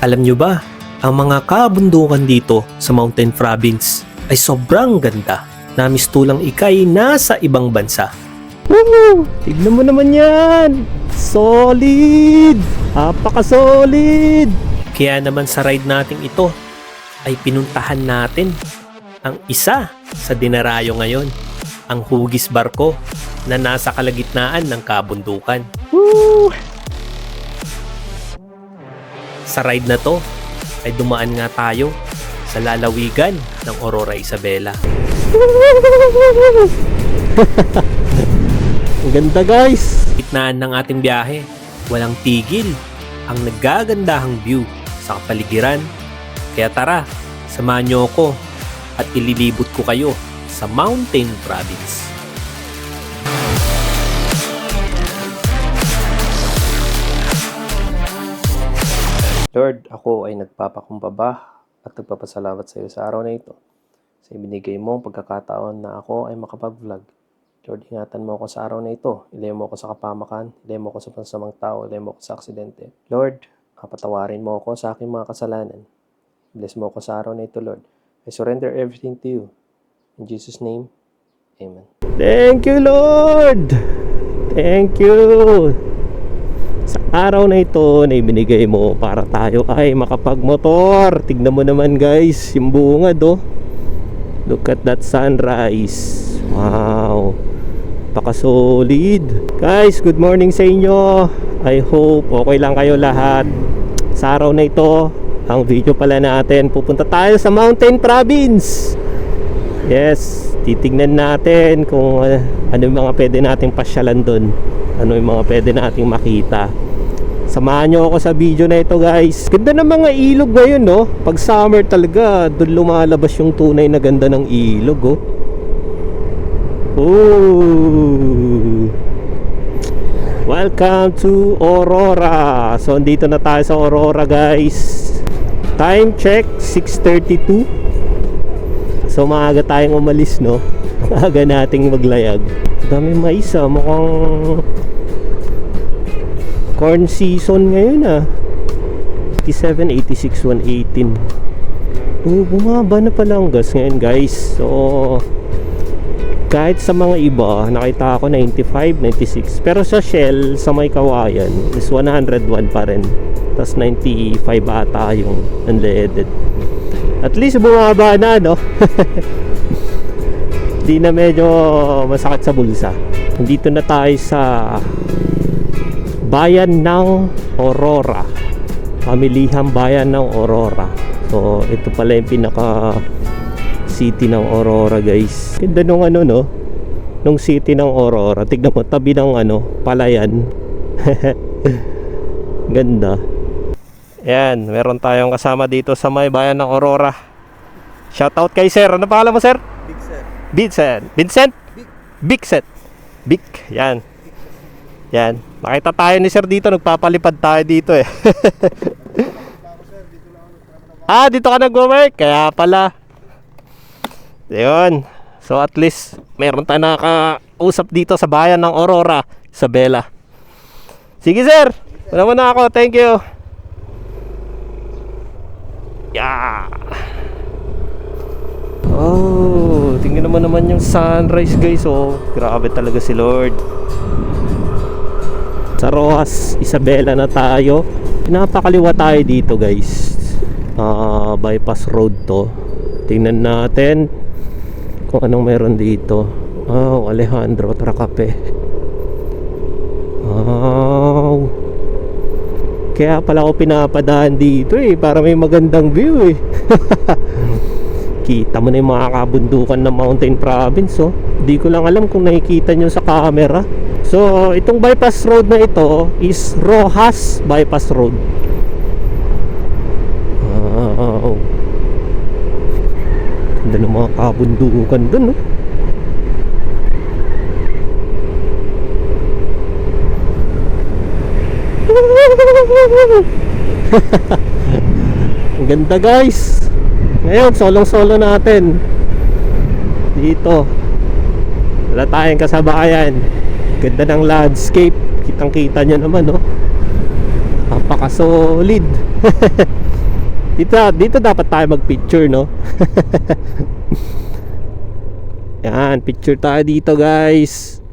Alam nyo ba, ang mga kabundukan dito sa Mountain Province ay sobrang ganda na mistulang ikay nasa ibang bansa. Woo! Tignan mo naman yan! Solid! Apaka-solid! Kaya naman sa ride nating ito ay pinuntahan natin ang isa sa dinarayo ngayon, ang Hugis Barko na nasa kalagitnaan ng kabundukan. Woo! Sa ride na to ay dumaan nga tayo sa lalawigan ng Aurora Isabela. Ang ganda guys! Gitnaan ng ating biyahe, walang tigil ang naggagandahang view sa kapaligiran. Kaya tara, samahan niyo ako at ililibot ko kayo sa Mountain Province. Lord, ako ay nagpapakumbaba at nagpapasalamat sa iyo sa araw na ito. Sa ibinigay mong pagkakataon na ako ay makapag-vlog. Lord, ingatan mo ako sa araw na ito. Ilayo mo ako sa kapamakan, ilayo mo ako sa pansamang tao, ilayo mo ako sa aksidente. Lord, patawarin mo ako sa aking mga kasalanan. Bless mo ako sa araw na ito, Lord. I surrender everything to you. In Jesus' name, Amen. Thank you, Lord! Thank you! Sa araw na ito na ibinigay mo para tayo ay makapagmotor. Tignan mo naman guys, yung bungad oh. Look at that sunrise. Wow, paka-solid. Guys, good morning sa inyo. I hope okay lang kayo lahat. Sa araw na ito, ang video pala natin, pupunta tayo sa Mountain Province. Yes, titignan natin kung ano yung mga pwede nating pasyalan doon. Ano yung mga pwede nating makita. Samahan nyo ako sa video na ito guys. Ganda ng mga ilog ngayon no. Pag summer talaga, doon lumalabas yung tunay na ganda ng ilog oh. Ooh. Welcome to Aurora. So andito na tayo sa Aurora guys. Time check 6:32. So maaga tayong umalis no. Maaga nating maglayag. Dami mais ah. Mukhang corn season ngayon ah. 87, 86, 118. Bumaba na pala ang gas ngayon guys. So kahit sa mga iba nakita ako 95, 96. Pero sa Shell, sa may Kawayan is 101 pa rin. Tapos 95 ata yung unleaded. At least bumaba na no. Di na medyo masakit sa bulsa. Nandito na tayo sa bayan ng Aurora. Pamilihang bayan ng Aurora. So ito pala yung pinaka city ng Aurora guys. Ganda nung ano no, nung city ng Aurora. Tignan mo tabi ng ano, palayan. Ganda. Yan, meron tayong kasama dito sa may bayan ng Aurora. Shoutout kay sir. Ano pangalan mo sir? Vincent. Vincent? Bigset. Big. Yan. Yan. Nakita tayo ni sir dito. Nagpapalipad tayo dito eh. Ah, dito ka nag-work. Kaya pala. Yun. So at least meron tayo nakakausap dito sa bayan ng Aurora, Isabela. Sige sir. Wala mo na ako. Thank you. Yeah. Oh, tingnan naman yung sunrise guys. Oh, grabe talaga si Lord. Sa Rojas, Isabela na tayo. Pinapakaliwa tayo dito guys. Bypass road to. Tingnan natin kung anong meron dito. Oh, Alejandro Tracape. Oh. Kaya pala ako pinapadaan dito eh, para may magandang view eh. Kita mo na yung mga kabundukan ng Mountain Province oh. Hindi ko lang alam kung nakikita nyo sa camera. So itong bypass road na ito is Rojas Bypass Road. Oh. Ganda ng mga kabundukan dun oh. Ang ganda guys. Ngayon solong-solo natin dito. Wala tayong kasabayan. Ganda ng landscape. Kitang kita nyo naman no. Napaka solid. Dito dapat tayo mag-picture, no? Yan, picture tayo dito, guys.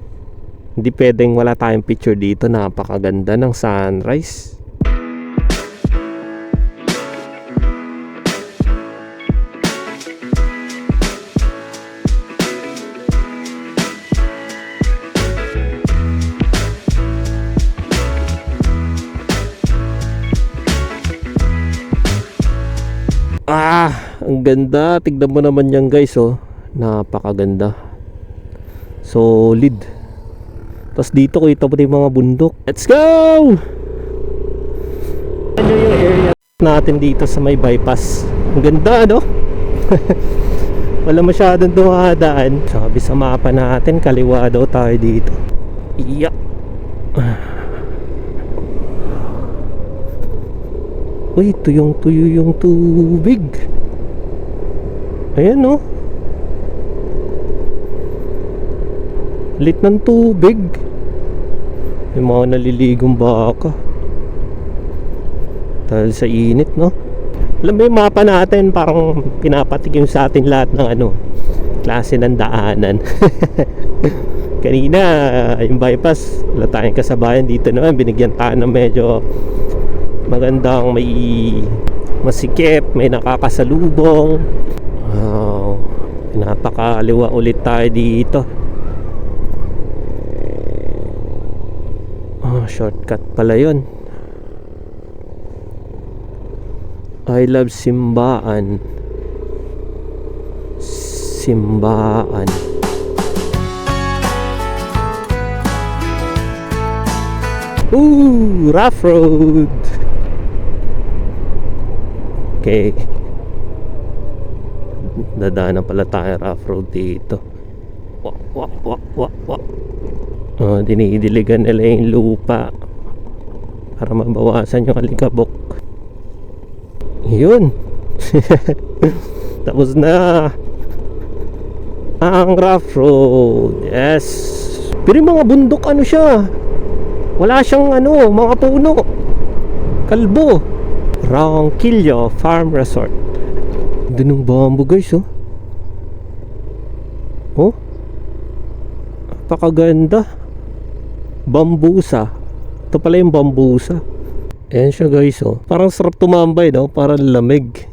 Hindi pwedeng wala tayong picture dito. Napakaganda ng sunrise. Ang ganda. Tignan mo naman yan, guys, oh. Napakaganda. Solid. Tapos dito kita mo yung mga bundok. Let's go! Ano yung area natin dito sa may bypass? Ang ganda, no? Wala masyadong dumadaan. Sabi sa mapa natin, kaliwa daw tayo dito. Iya. Uy, tuyong-tuyo yung tubig. Ayan, no? Lit ng tubig. May mga naliligong baka. Dahil sa init, no? Alam mo yung mapa natin, parang pinapatikim sa atin lahat ng klase ng daanan. Kanina, yung bypass, wala tayong kasabayan. Dito naman, binigyan tayo ng medyo magandang, may masikip, may nakakasalubong. Wow, napakaliwa ulit tayo dito. Shortcut pala yun. I love Simbaan. Simbaan. Ooh, rough road. Okay. Dadaanan pala tayo rough road dito. Dinidiligan nila yung lupa para mabawasan yung alikabok. Yun. Tapos na ang rough road. Yes. Pero yung mga bundok, ano siya, wala siyang mga puno. Kalbo. Ronquillo Farm Resort. Doon yung bamboo, guys, oh. Oh, napakaganda. Bambusa. Ito pala yung bambusa. Ayan siya, guys, oh. Parang sarap tumambay, no? Parang lamig.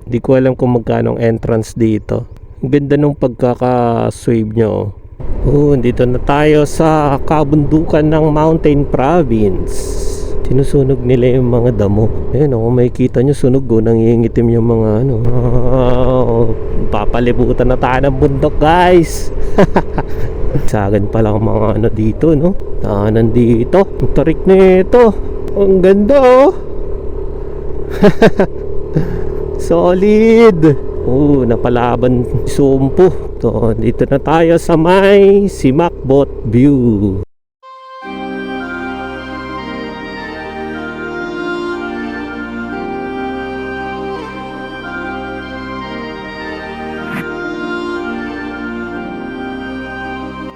Hindi ko alam kung magkano ang entrance dito. Ang ganda nung pagkaka-swave nyo. Oh, dito na tayo sa kabundukan ng Mountain Province. Sinusunog nila yung mga damo. Ayan, oh, makikita nyo sunog, oh. Nangingitim yung mga papalibutan na tayo ng bundok, guys. Sagan pa lang mga dito, no? Tahanan dito. Ang tarik na ito. Ang ganda, oh. Solid. Oh, napalaban sumpo. So, dito na tayo sa may Simakbot View.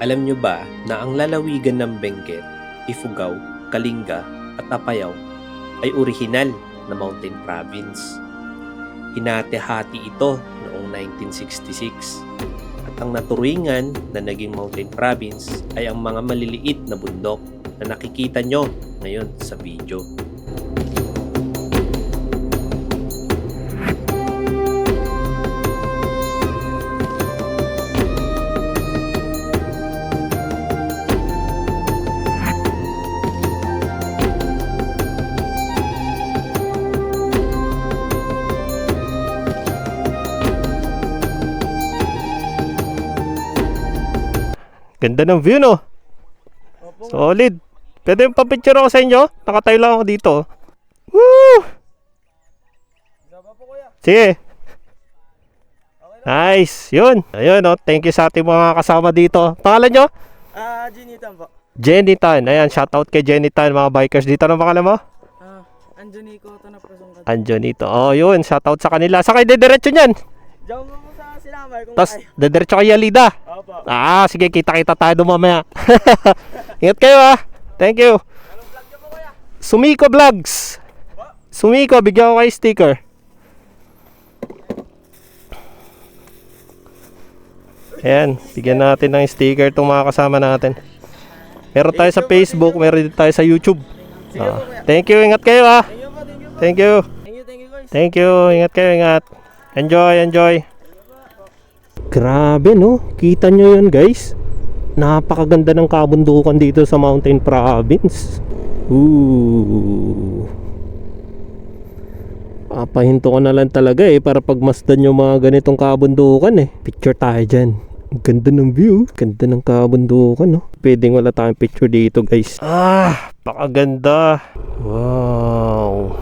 Alam nyo ba na ang lalawigan ng Benguet, Ifugao, Kalinga at Apayao ay orihinal na mountain province? Hinati-hati ito noong 1966 at ang naturingan na naging mountain province ay ang mga maliliit na bundok na nakikita nyo ngayon sa video. Ganda ng view, no? Solid. Pwede yung papicture ako sa inyo? Nakatayo lang ako dito. Woo! Sige. Nice. Yun. Ayun, no? Thank you sa ating mga kasama dito. Pangalan nyo? Jenitan po. Jenitan. Ayan, shoutout kay Jenitan, mga bikers dito. Anong pangalan mo? Anjonico, Tanap Kasong. Anjonito. Oh, yun. Shoutout sa kanila. Sa kayo dediretso nyan? Diyan mo sa Silamay kung Tapos, kaya. dediretso kay Alida. Opo. Sige, kita-kita tayo doon mamaya. Ingat kayo, ha. Thank you. Anong vlog niyo po, kuya? Sumiko Vlogs. Sumiko, bigyan ko kayo sticker. Ayan, bigyan natin ng sticker itong mga kasama natin. Meron tayo sa Facebook, meron din tayo sa YouTube. Thank you, ingat kayo ah. Thank you po. Thank you. Thank you guys. Thank you, ingat kayo, ingat. Enjoy. Grabe no, kita nyo yun guys. Napakaganda ng kabundukan dito sa Mountain Province. Ooh. Papahinto ko na lang talaga para pagmasdan yung mga ganitong kabundukan Picture tayo dyan. Ang ganda ng view, ganda ng kabundukan no. Pwedeng wala tayong picture dito guys. Pakaganda. Wow.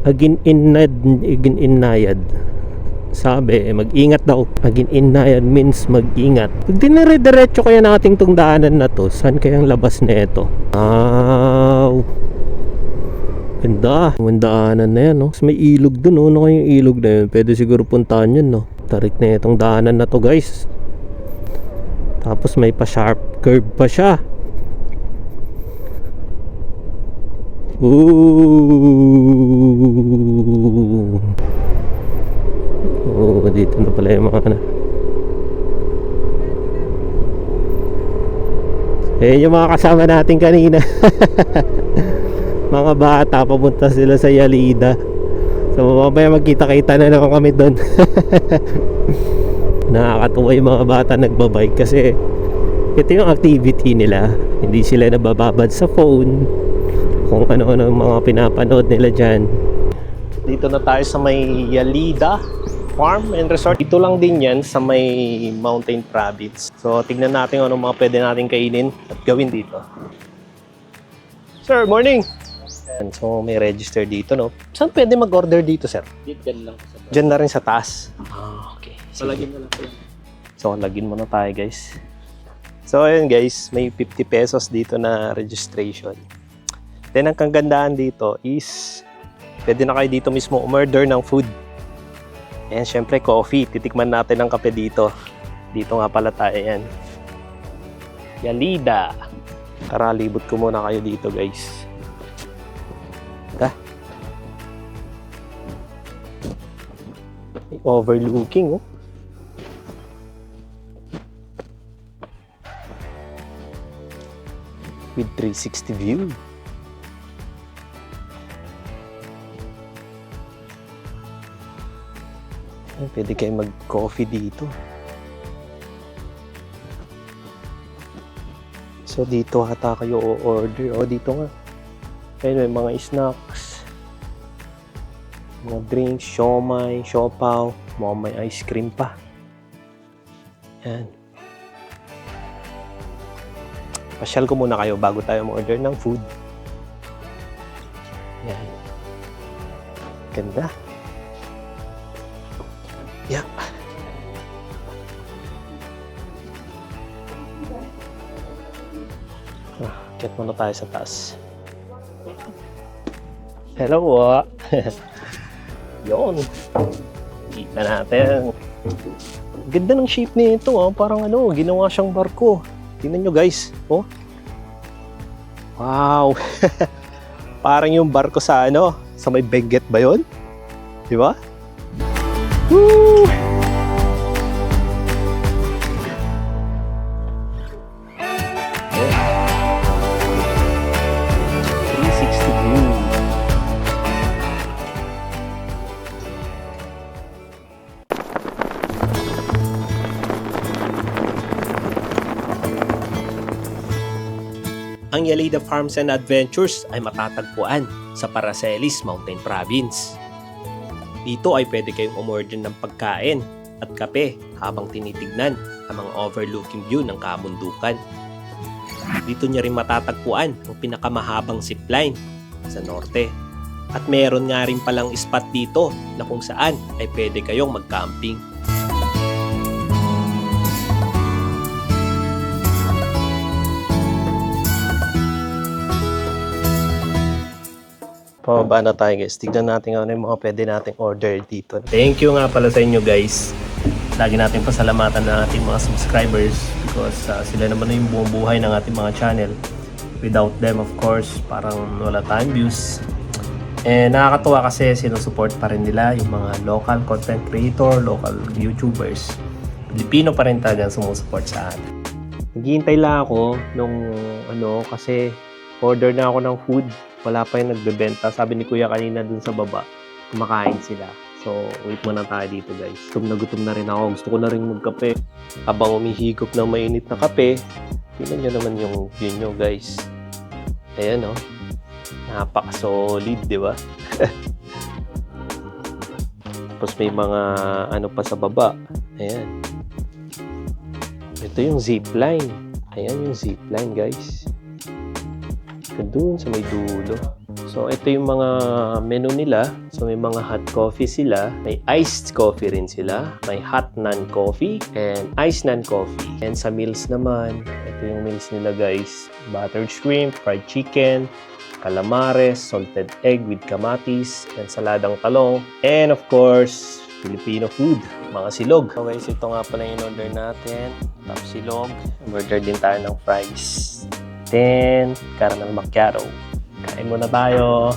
Agin inayad. Sabi, mag-ingat daw. Agin inayad means mag-ingat. Pag dinire-diretso kaya nating tong daanan na to, saan kayang labas na ito? Wow. Ganda. Ang daanan na yan, no? Mas may ilog dun, no? Ano kayong ilog na yun? Pwede siguro puntahan yun, no? Tarik na itong daanan na to, guys. Tapos may pa-sharp curve pa siya. Ooh. Oh, dito na pala yung mga yung mga kasama natin kanina. Mga bata, papunta sila sa Yalida. So mamaya magkita-kita na naman kami doon. Nakakatuwa yung mga bata nagbabike kasi ito yung activity nila. Hindi sila nabababad sa phone, kung ano-ano mga pinapanood nila dyan. Dito na tayo sa may Yalida Farm and Resort. Dito lang din yan sa may Mountain Province. So tignan natin ano mga pwede natin kainin at gawin dito. Sir, morning! So may register dito, no? Saan pwede mag-order dito, sir? Diyan lang sa Diyan na rin sa taas. Okay. Palagyan na lang po yan. So login muna tayo, guys. So ayun guys, may 50 pesos dito na registration. Then ang kagandahan dito is pwede na kayo dito mismo umorder ng food. Ayan, syempre coffee. Titikman natin ang kape dito. Dito nga pala tayo, yan. Yalida. Tara, libot ko muna kayo dito, guys. May overlooking, oh. With 360 view. Ay, pwede kayo mag-coffee dito. So dito hata kayo o-order. O dito nga. Ayun, may mga snacks, mga drinks, siomai, siopaw, mga may ice cream pa. Yan. Pasyal ko muna kayo bago tayo ma-order ng food. Yan. Ganda. Yeah. Get muna tayo sa taas. Hello, Yon. Kita natin. Ganda ng shape nito, parang ginawa siyang barko. Tingnan nyo guys, oh. Wow. Parang yung barko sa sa may Benguet ba 'yon? 'Di ba? Woo! Ang Yalida Farms and Adventures ay matatagpuan sa Paracelis Mountain Province. Dito ay pwede kayong umorder ng pagkain at kape habang tinitignan ang mga overlooking view ng kabundukan. Dito nyo rin matatagpuan ang pinakamahabang zipline sa norte. At meron nga rin palang spot dito na kung saan ay pwede kayong mag-camping. Pababa na tayo guys. Tignan natin ano yung mga pwede nating order dito. Thank you nga pala sa inyo guys. lagi natin pasalamatan ng ating mga subscribers because sila naman yung buong buhay ng ating mga channel. Without them, of course, parang wala tayong views. And nakakatuwa kasi sinusupport pa rin nila yung mga local content creator, local YouTubers. Pilipino pa rin talagang sumusupport sa atin. Naghihintay lang ako nung kasi order na ako ng food. Wala pa yung nagbebenta. Sabi ni Kuya kanina dun sa baba, kumakain sila. So, wait muna tayo dito guys. Gutom na rin ako. Gusto ko na rin magkape. Habang umihigop ng mainit na kape, tingnan nyo naman yung view nyo guys. Ayan napaka-solid, di ba? Tapos may mga pa sa baba. Ayan. Ito yung zipline. Ayan yung zipline guys. Doon sa may dulo. So ito yung mga menu nila. So may mga hot coffee sila. May iced coffee rin sila. May hot non-coffee and iced non-coffee. And sa meals naman, ito yung meals nila guys. Buttered shrimp, fried chicken, calamares, salted egg with kamatis, and saladang talong. And of course, Filipino food, mga silog. So guys, ito nga pala yung order natin. Top silog. Order din tayo ng fries. Then, caramel macchiato. Kain muna tayo.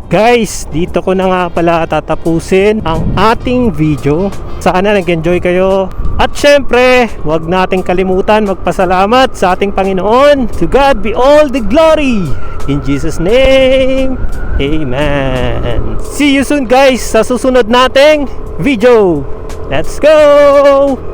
Guys, dito ko na nga pala tatapusin ang ating video. Sana nag-enjoy kayo. At syempre, huwag nating kalimutan magpasalamat sa ating Panginoon. To God be all the glory. In Jesus' name, Amen. See you soon guys sa susunod nating video. Let's go!